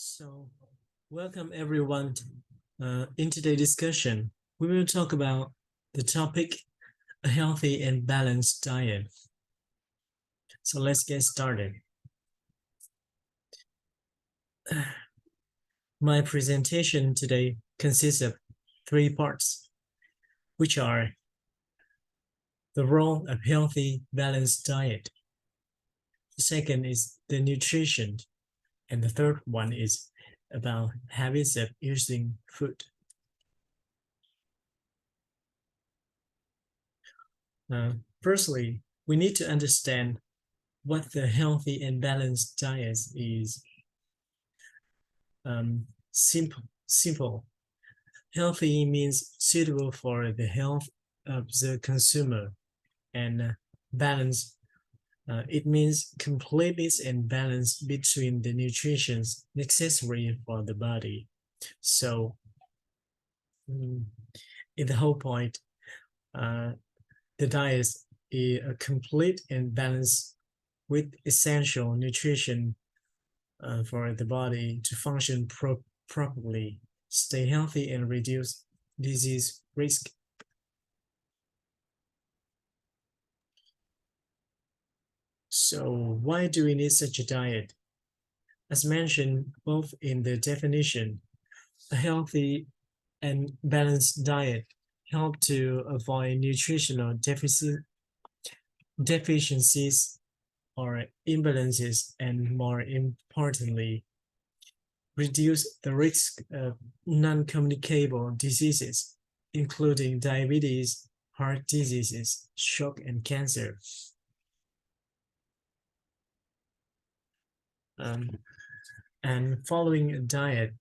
So, welcome everyone. In today's discussion, we will talk about the topic a healthy and balanced diet. So, let's get started. My presentation today consists of three parts, which are the role of healthy, balanced diet. The second is the nutrition, and the third one is about habits of using food. Firstly, we need to understand what the healthy and balanced diet is. Simple. Healthy means suitable for the health of the consumer, and balance. It means completeness and balance between the nutrition necessary for the body. So, in the whole point, uh, the diet is a complete and balanced with essential nutrition for the body to function properly, stay healthy, and reduce disease risk. So, why do we need such a diet? As mentioned both in the definition, a healthy and balanced diet help to avoid nutritional deficiencies or imbalances, and more importantly, reduce the risk of non-communicable diseases, including diabetes, heart diseases, stroke, and cancer. Um, and following a diet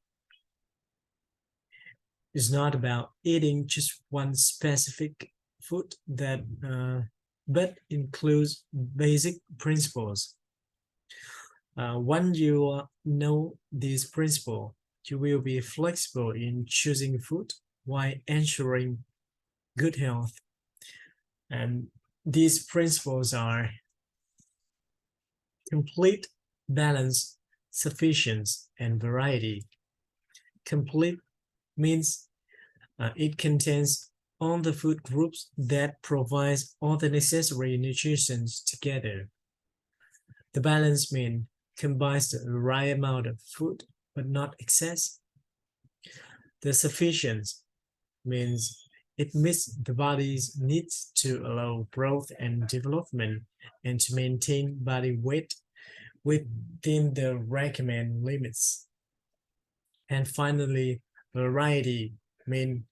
is not about eating just one specific food but includes basic principles. When you know these principles, you will be flexible in choosing food while ensuring good health. And these principles are complete, balance, sufficiency, and variety. Complete means it contains all the food groups that provides all the necessary nutrition together. The balance means combines the right amount of food, but not excess. The sufficiency means it meets the body's needs to allow growth and development and to maintain body weight within the recommended limits. And finally, variety means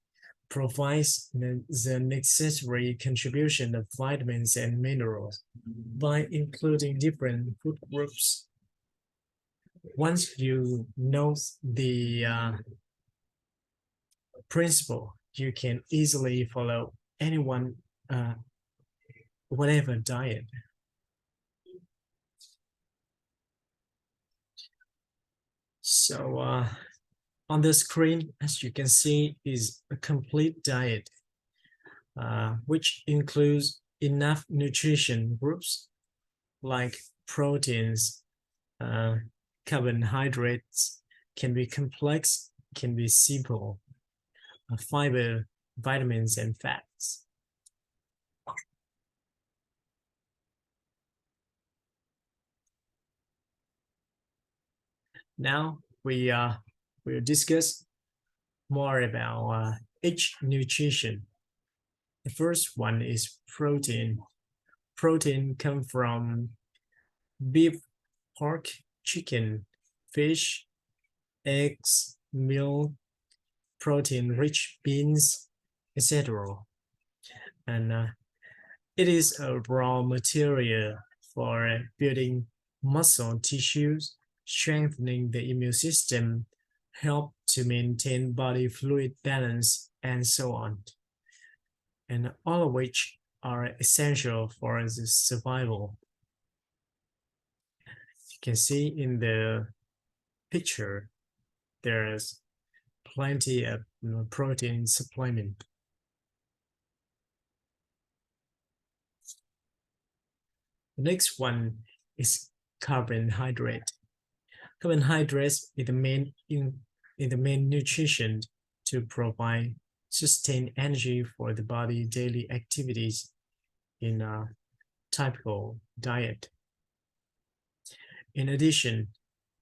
provides the necessary contribution of vitamins and minerals by including different food groups. Once you know the principle, you can easily follow anyone, uh, whatever diet. So on the screen, as you can see, is a complete diet, which includes enough nutrition groups like proteins, uh, carbohydrates, can be complex, can be simple, fiber, vitamins, and fats. Now we will discuss more about each nutrition. The first one is protein. Protein comes from beef, pork, chicken, fish, eggs, milk, protein-rich beans, etc. And it is a raw material for building muscle tissues, strengthening the immune system, help to maintain body fluid balance, and so on. And all of which are essential for the survival. You can see in the picture, there's plenty of protein supplement. The next one is carbohydrate. Carbohydrates is the main nutrition to provide sustained energy for the body daily activities in a typical diet. In addition,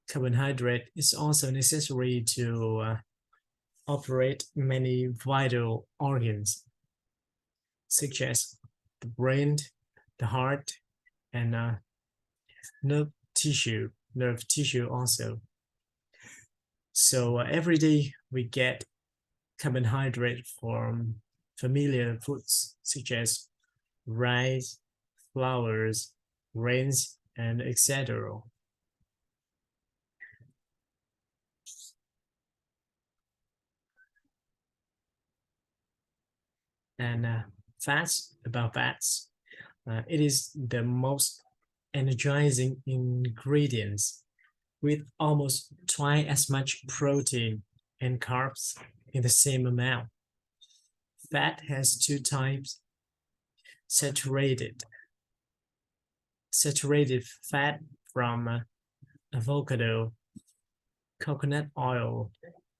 carbohydrate is also necessary to operate many vital organs, such as the brain, the heart, and nerve nerve tissue also. So every day we get carbohydrate from familiar foods such as rice, flours, grains, and etc. And fats, it is the most energizing ingredients with almost twice as much protein and carbs in the same amount. Fat has two types: saturated saturated fat from avocado, coconut oil,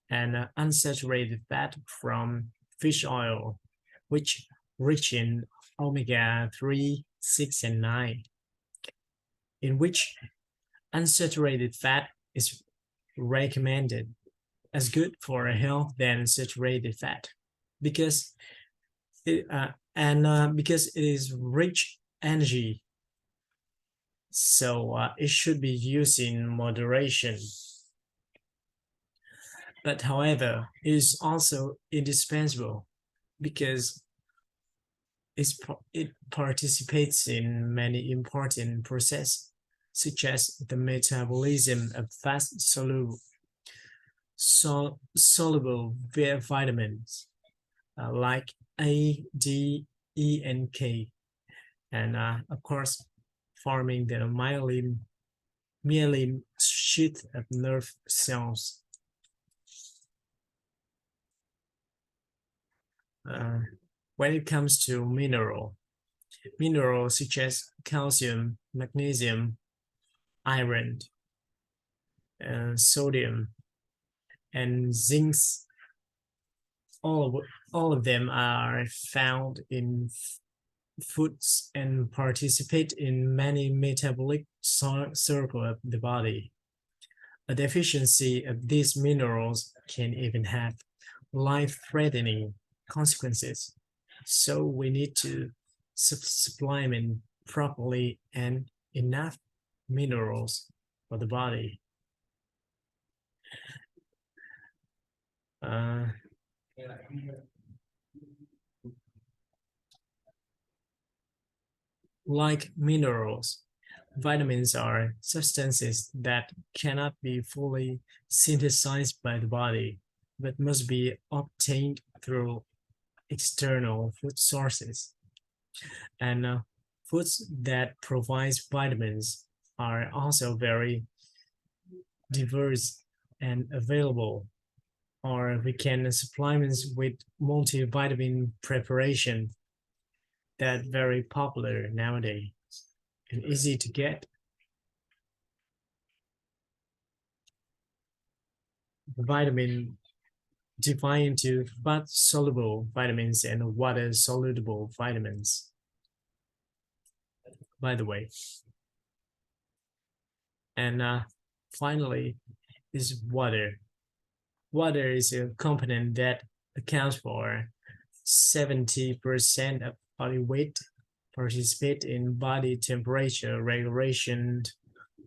and unsaturated fat from fish oil, which rich in omega 3, 6, and 9, in which unsaturated fat is recommended as good for health than saturated fat because because it is rich energy, so it should be used in moderation. But however, it is also indispensable because it participates in many important processes, such as the metabolism of fast soluble vitamins like A, D, E, and K, and of course, forming the myelin sheath of nerve cells. Uh, when it comes to minerals such as calcium, magnesium, iron, sodium, and zinc, all of, all of them are found in foods and participate in many metabolic circles of the body. A deficiency of these minerals can even have life-threatening consequences. So we need to supplement properly and enough minerals for the body. Uh, like minerals, vitamins are substances that cannot be fully synthesized by the body, but must be obtained through external food sources. And foods that provide vitamins are also very diverse and available. Or we can supplements with multivitamin preparation that very popular nowadays and easy to get. Vitamin divided into fat soluble vitamins and water soluble vitamins, by the way. And finally is water. Water is a component that accounts for 70% of body weight, participate in body temperature regulation,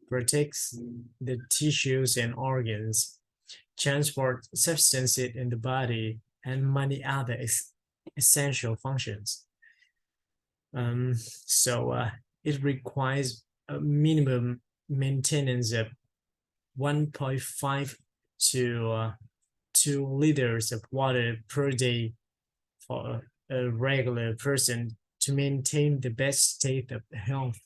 protects the tissues and organs, transport substances in the body, and many other essential functions. So it requires a minimum maintenance of 1.5 to 2 liters of water per day for a regular person to maintain the best state of health.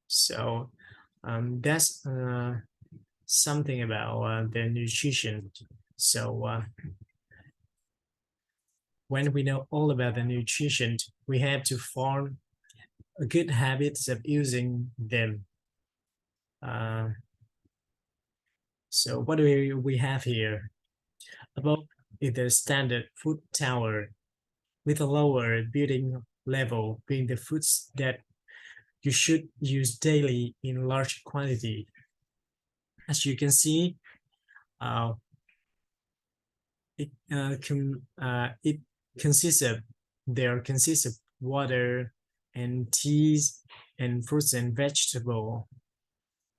So that's something about the nutrition. So when we know all about the nutrition, we have to form a good habits of using them. Uh, so what do we have here? Above is the standard food tower with a lower building level being the foods that you should use daily in large quantity. As you can see, uh, it consists of consists of water and teas and fruits and vegetable,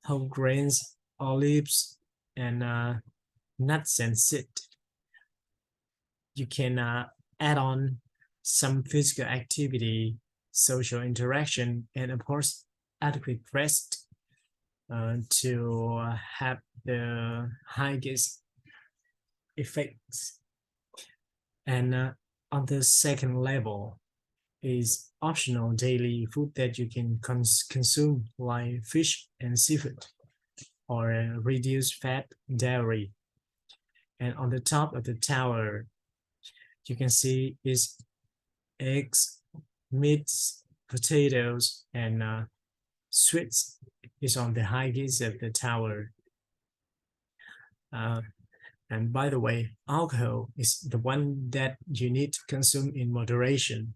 whole grains, olives, and nuts and seeds. You can add on some physical activity, social interaction, and of course, adequate rest to have the highest effects. And on the second level is optional daily food that you can consume, like fish and seafood, or reduced fat dairy. And on the top of the tower, you can see is eggs, meats, potatoes, and sweets is on the highest of the tower. Uh, and by the way, alcohol is the one that you need to consume in moderation.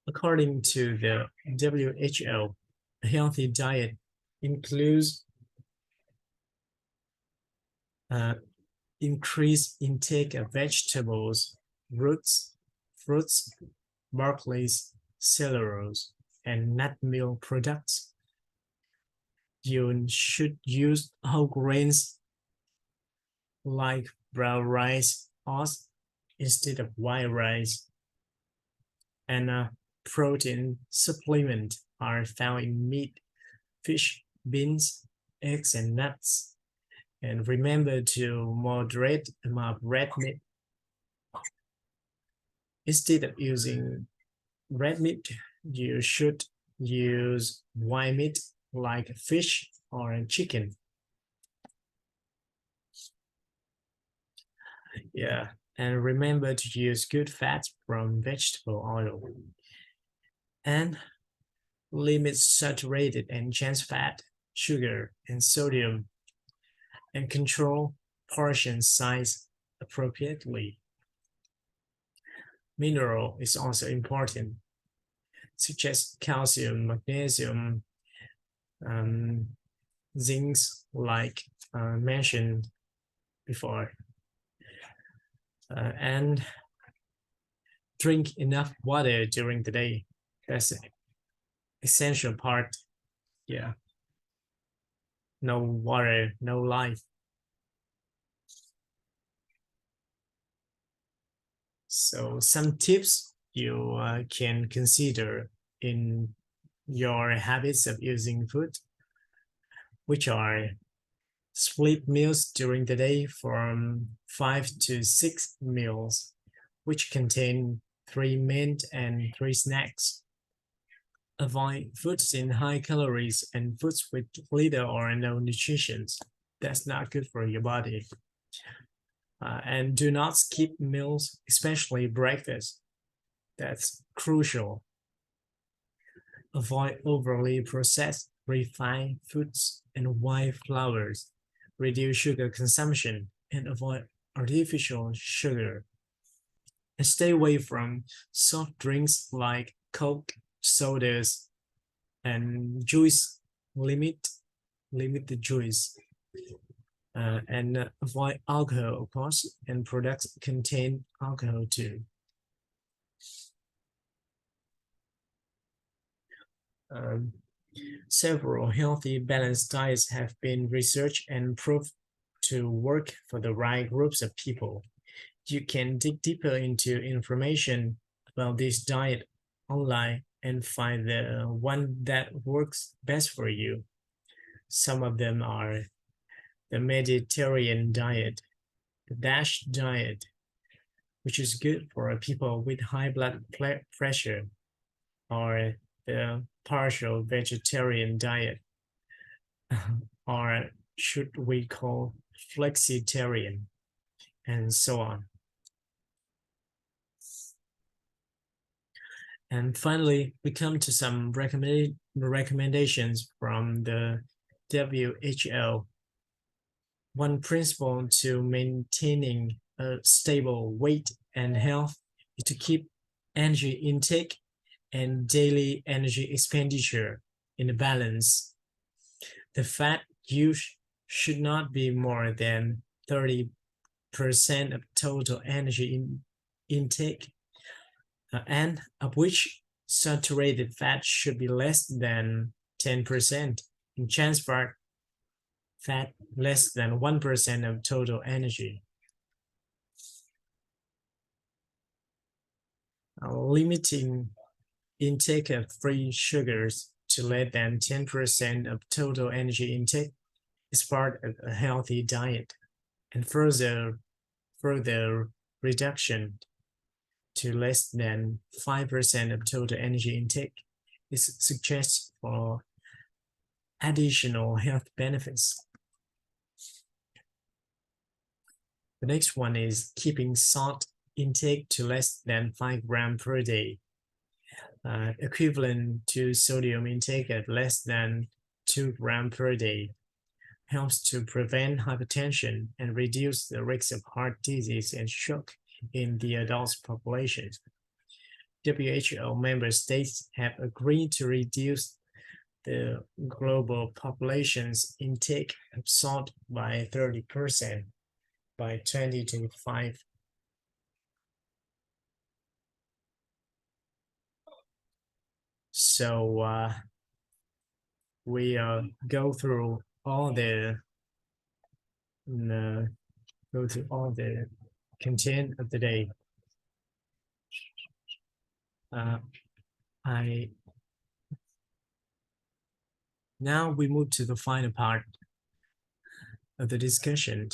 According to the WHO, a healthy diet includes uh, increased intake of vegetables, roots, fruits, barley's, cellulose, and nut milk products. You should use whole grains like brown rice, oats instead of white rice, and protein supplement are found in meat, fish, beans, eggs, and nuts. And remember to moderate amount of red meat. Instead of using red meat, you should use white meat like fish or chicken. Yeah, and remember to use good fats from vegetable oil. And limit saturated and trans fat, sugar, and sodium, and control portion size appropriately. Mineral is also important, such as calcium, magnesium, um, zincs, like mentioned before. And drink enough water during the day. That's an essential part. Yeah. No water, no life. So some tips you can consider in your habits of using food, which are split meals during the day from 5 to 6 meals, which contain 3 main and 3 snacks. Avoid foods in high calories and foods with little or no nutrition. That's not good for your body. And do not skip meals, especially breakfast. That's crucial. Avoid overly processed, refined foods and white flours. Reduce sugar consumption and avoid artificial sugar. And stay away from soft drinks like Coke, sodas, and juice. Limit the juice. And avoid alcohol, of course, and products contain alcohol too. Um, Several healthy, balanced diets have been researched and proved to work for the right groups of people. You can dig deeper into information about this diet online and find the one that works best for you. Some of them are the Mediterranean diet, the DASH diet, which is good for people with high blood pressure, or the partial vegetarian diet, or should we call flexitarian. and so on. And finally, we come to some recommendations from the WHO. One principle to maintaining a stable weight and health is to keep energy intake and daily energy expenditure in a balance. The fat use should not be more than 30% of total energy intake, and of which saturated fat should be less than 10%, and trans fat less than 1% of total energy. Limiting intake of free sugars to less than 10% of total energy intake is part of a healthy diet, and further reduction to less than 5% of total energy intake is suggested for additional health benefits. The next one is keeping salt intake to less than 5 grams per day, equivalent to sodium intake at less than 2 grams per day, helps to prevent hypertension and reduce the risk of heart disease and stroke in the adult population. WHO member states have agreed to reduce the global population's intake of salt by 30% by 2025. So we go through all the content of the day. I Now we move to the final part of the discussion.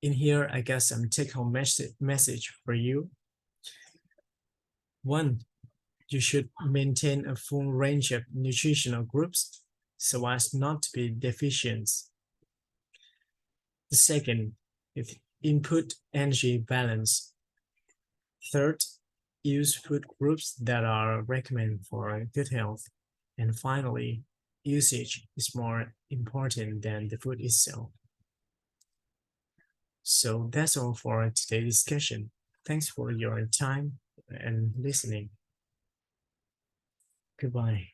In here, I got some take-home message for you. One, you should maintain a full range of nutritional groups so as not to be deficient. The second is input energy balance. Third, use food groups that are recommended for good health. And finally, usage is more important than the food itself. So that's all for today's discussion. Thanks for your time and listening. Goodbye.